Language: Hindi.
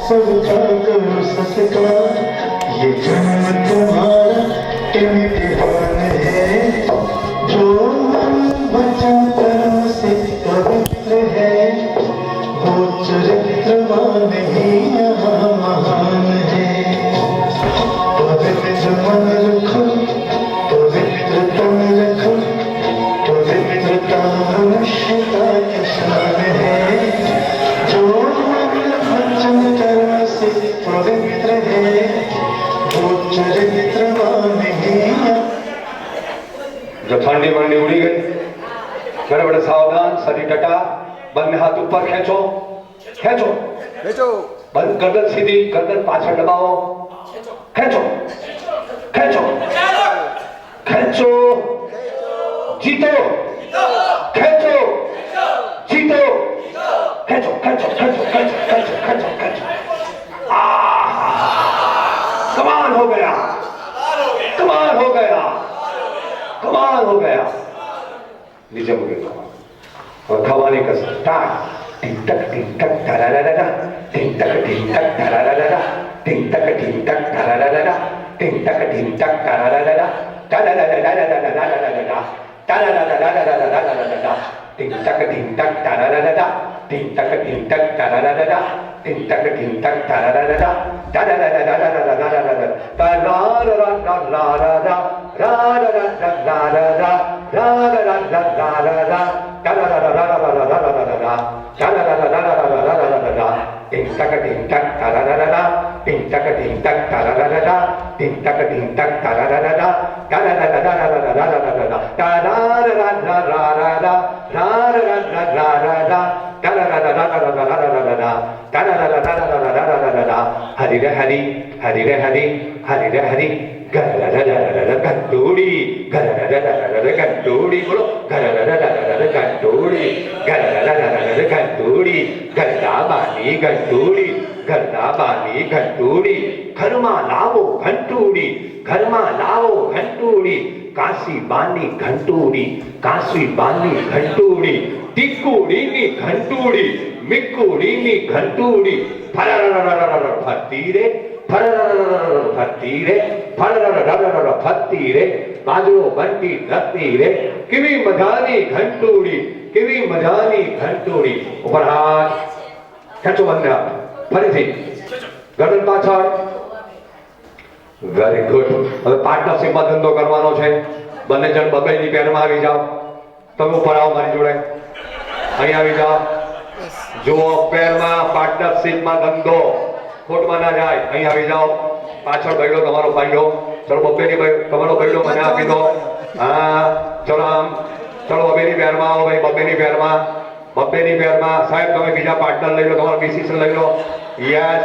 सब जाकर ससका ये जन्म तुम्हारा इम्तिहान है जो बचा कर्म से पवित्र है वो चरित्रवान ही यहाँ महान है पवित्र मन रखो पवित्र तन रखो पवित्रता मनुष्यता की शान है जो वचन कर्म से पवित्र है वो चरित्रवान ही जो ठंडी मंडी उड़ी गई बड़े बड़े सावधान सरी टटा બંને હાથ ઉપર ખેંચો ખેંચો ખેંચો બંધ ગરદન સીધી ગરદન પાછળ દબાવો ખેંચો ખેંચો ખેંચો જીતો ખેંચો જીતો ખેંચો ખેંચો ખેંચો ખેંચો ખેંચો ખેંચો ખેંચો कमाल हो गया कमाल हो गया कमाल हो गया नीचे मुड़े और खवाने का स्टार्ट टिक टक धरारारा टिक टक धरारारा टिक टक धरारारा टिक टक धरारारा टारारारारारारारारा टारारारारारारारारा टिक टक धरारारा टिक टक धरारारा टिक टक धरारारा हरि रे हरि हरि रे हरि हरि रे हरि गंडूड़ी गंडूड़ी बोलो गंडूड़ी गंडूड़ी गंडा बानी गंडूड़ी गंडा बानी गंडूड़ी घर में लावो घंटूड़ी घर में लावो घंटूड़ी काशी बानी घंटूड़ी काशी बानी घंटूड़ी टिक्कूड़ी नी घंटूड़ी मिक्कूड़ी नी घंटूड़ी फरती रे फरती रे फरती रे बाजरो बंटी धरती रे किवी मजानी घंटूड़ी किवी मजानी घंटूड़ी ऊपर हाथ खेचो बंदे फरीथी गर्दन पाछળ વેરી ગુડ હવે પાર્ટનરશિપમાં ધંધો કરવાનો છે બંને જણ બબેની પેરમાં આવી જાઓ તમે ઉપર આવો મારી જોડે અહીં આવી જાઓ જુઓ પેરમાં પાર્ટનરશિપમાં ધંધો ખોટમાં ના જાય અહીં આવી જાઓ પાછળ બૈડો તમારો પાંડો ચલો બબેની તમારો બૈડો મને આપી દો હા ચલો આમ ચલો બબેની પેરમાં આવો ભાઈ બબેની પેરમાં સાહેબ તમે બીજા પાર્ટનર લઈ લો તમારો ડિસિઝન લઈ લો યસ